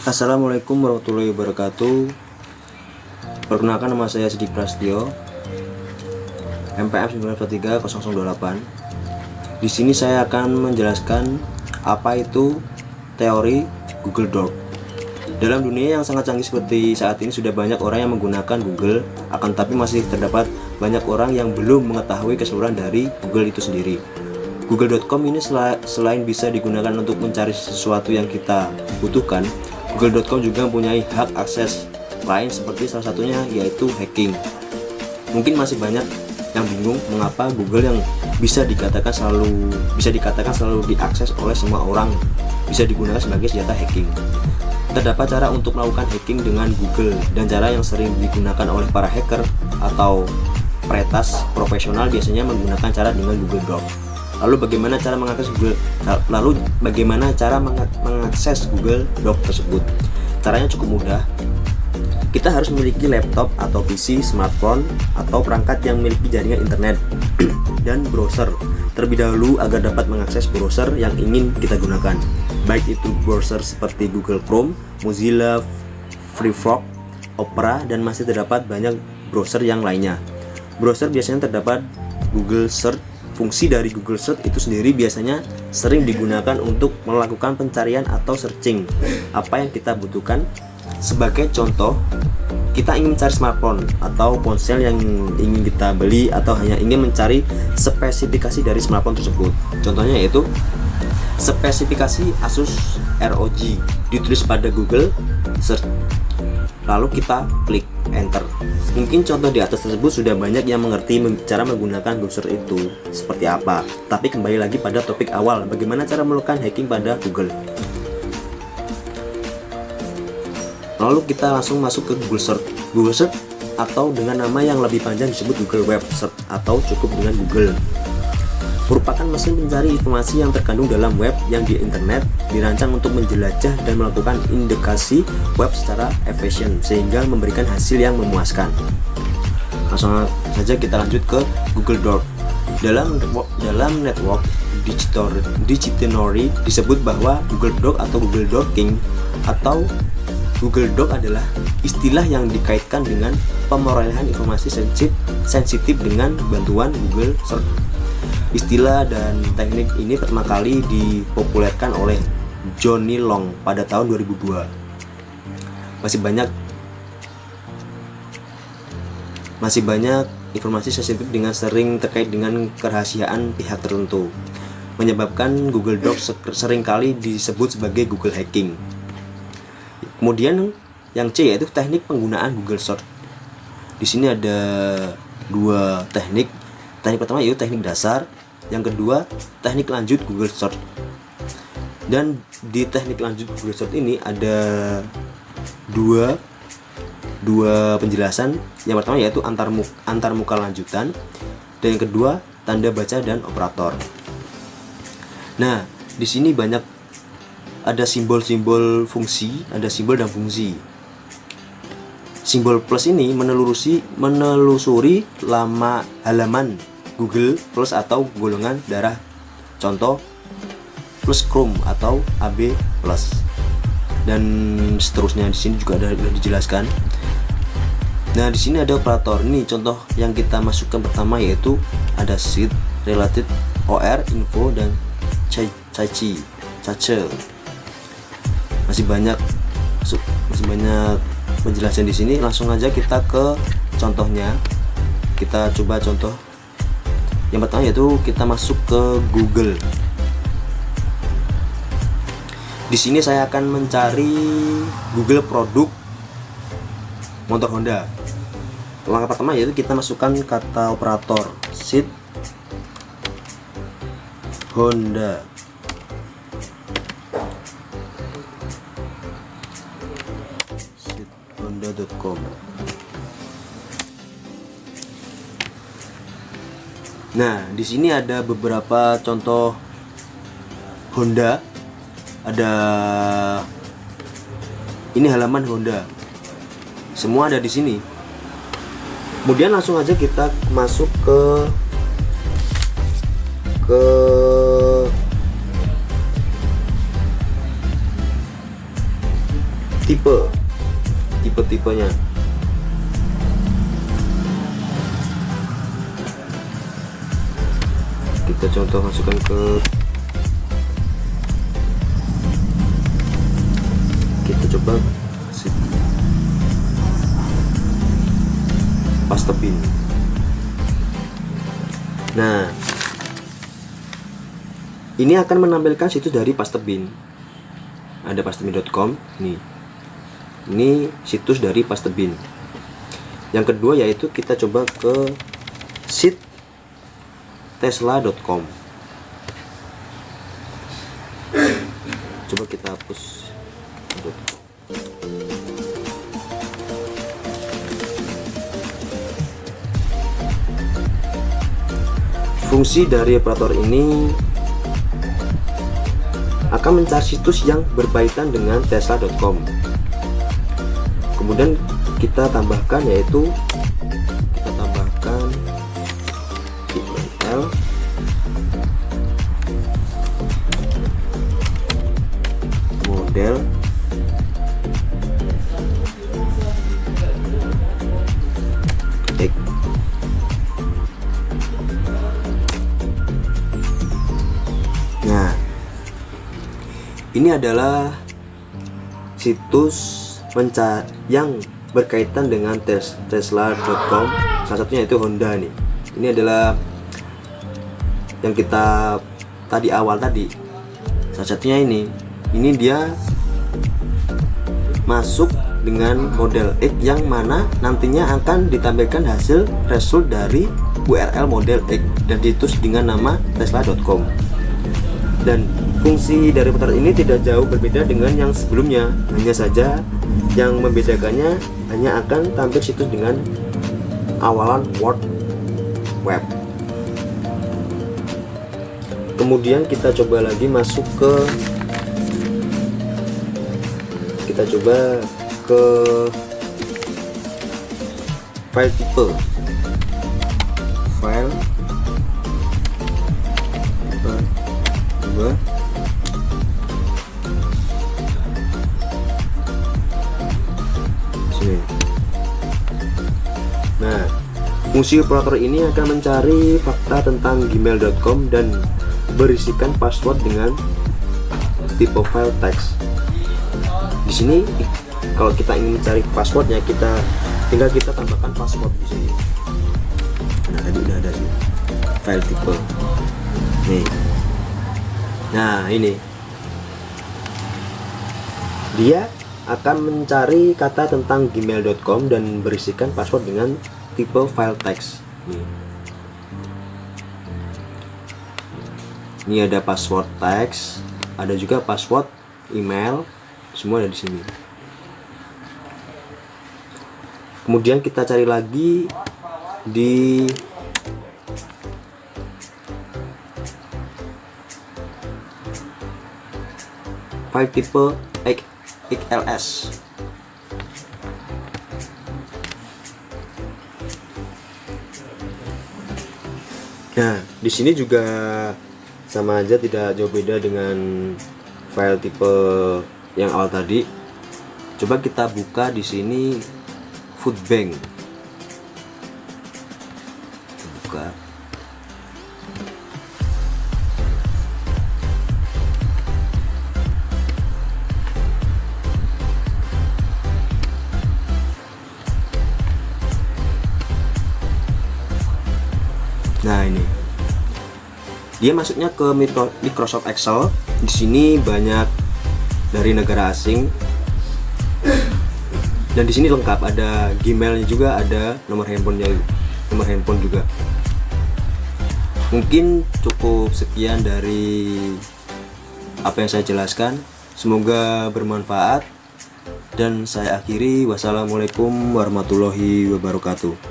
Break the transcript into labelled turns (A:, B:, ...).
A: Assalamualaikum warahmatullahi wabarakatuh. Perkenalkan, nama saya Sidik Prastio, MPM 9230028. Di sini saya akan menjelaskan apa itu teori Google Doc. Dalam dunia yang sangat canggih seperti saat ini, sudah banyak orang yang menggunakan Google, akan tapi masih terdapat banyak orang yang belum mengetahui keseluruhan dari Google itu sendiri. Google.com ini selain bisa digunakan untuk mencari sesuatu yang kita butuhkan, Google.com juga mempunyai hak akses lain, seperti salah satunya yaitu hacking. Mungkin masih banyak yang bingung mengapa Google yang bisa dikatakan selalu diakses oleh semua orang bisa digunakan sebagai senjata hacking. Terdapat cara untuk melakukan hacking dengan Google, dan cara yang sering digunakan oleh para hacker atau peretas profesional biasanya menggunakan cara dengan Google Doc. Lalu bagaimana cara mengakses Google Doc tersebut? Caranya cukup mudah. Kita harus memiliki laptop atau PC, smartphone, atau perangkat yang memiliki jaringan internet dan browser terlebih dahulu agar dapat mengakses browser yang ingin kita gunakan. Baik itu browser seperti Google Chrome, Mozilla, Firefox, Opera, dan masih terdapat banyak browser yang lainnya. Browser biasanya terdapat Google Search. Fungsi dari Google Search itu sendiri biasanya sering digunakan untuk melakukan pencarian atau searching apa yang kita butuhkan. Sebagai contoh, kita ingin mencari smartphone atau ponsel yang ingin kita beli, atau hanya ingin mencari spesifikasi dari smartphone tersebut. Contohnya yaitu spesifikasi Asus ROG, ditulis pada Google Search, lalu kita klik enter. Mungkin contoh di atas tersebut sudah banyak yang mengerti cara menggunakan browser itu seperti apa. Tapi kembali lagi pada topik awal, bagaimana cara melakukan hacking pada Google. Lalu kita langsung masuk ke Google Search. Google Search, atau dengan nama yang lebih panjang disebut Google Web Search atau cukup dengan Google, merupakan mesin pencari informasi yang terkandung dalam web yang di internet dirancang untuk menjelajah dan melakukan indekasi web secara efisien sehingga memberikan hasil yang memuaskan. Langsung saja kita lanjut ke Google Doc. Dalam network dictionary disebut bahwa Google Doc atau Google Docking atau Google Doc adalah istilah yang dikaitkan dengan pemerolehan informasi sensitif dengan bantuan Google Search. Istilah dan teknik ini pertama kali dipopulerkan oleh Johnny Long pada tahun 2002. Masih banyak informasi sensitif dengan sering terkait dengan kerahasiaan pihak tertentu, menyebabkan Google Docs seringkali disebut sebagai Google hacking. Kemudian yang C yaitu teknik penggunaan Google Search. Di sini ada dua teknik. Teknik pertama yaitu teknik dasar, yang kedua teknik lanjut Google Search. Dan di teknik lanjut Google Search ini ada dua penjelasan. Yang pertama yaitu antarmuka lanjutan, dan yang kedua tanda baca dan operator. Nah, di sini ada simbol-simbol fungsi, ada simbol dan fungsi. Simbol plus ini menelusuri halaman Google Plus atau golongan darah, contoh plus Chrome atau AB plus, dan seterusnya. Di sini juga ada dijelaskan. Nah, di sini ada operator. Ini contoh yang kita masukkan pertama yaitu ada seed, related, or, info, dan cache. Masih banyak penjelasan di sini. Langsung aja kita ke contohnya. Kita coba contoh yang pertama yaitu kita masuk ke Google. Di sini saya akan mencari Google produk motor Honda. Langkah pertama yaitu kita masukkan kata operator seed Honda. Honda.com. Nah, di sini ada beberapa contoh Honda. Ini halaman Honda. Semua ada di sini. Kemudian langsung aja kita masuk ke tipe-tipenya. Kita contoh masukkan kita coba Pastebin. Nah, ini akan menampilkan situs dari Pastebin. Ada pastebin.com nih. Ini situs dari Pastebin. Yang kedua yaitu kita coba ke sit tesla.com. Coba kita hapus. Fungsi dari operator ini akan mencari situs yang berkaitan dengan tesla.com. Kemudian kita tambahkan yaitu URL model X. Nah, ini adalah situs yang berkaitan dengan tesla.com. Salah satunya itu Honda nih. Ini adalah yang kita awal tadi. Salah satunya ini dia masuk dengan model X yang mana nantinya akan ditampilkan hasil result dari URL model X dan ditulis dengan nama tesla.com. Dan fungsi dari portal ini tidak jauh berbeda dengan yang sebelumnya, hanya saja yang membedakannya hanya akan tampil situs dengan awalan World Web. Kemudian kita coba lagi masuk ke file tipe. Nah, fungsi operator ini akan mencari fakta tentang gmail.com dan berisikan password dengan tipe file text. Di sini kalau kita ingin mencari passwordnya, kita tambahkan password di sini. Nah, tadi udah ada sih file tipe. Nih. Nah, ini dia akan mencari kata tentang gmail.com dan berisikan password dengan tipe file text. Ini ada password text, ada juga password email, semua ada di sini. Kemudian kita cari lagi di file tipe XLS. Nah, di sini juga sama aja, tidak jauh beda dengan file tipe yang awal tadi. Coba kita buka di sini food bank. Buka. Nah, ini dia masuknya ke Microsoft Excel. Di sini banyak dari negara asing. Dan di sini lengkap, ada Gmailnya juga, ada nomor handphone juga. Mungkin cukup sekian dari apa yang saya jelaskan. Semoga bermanfaat dan saya akhiri. Wassalamualaikum warahmatullahi wabarakatuh.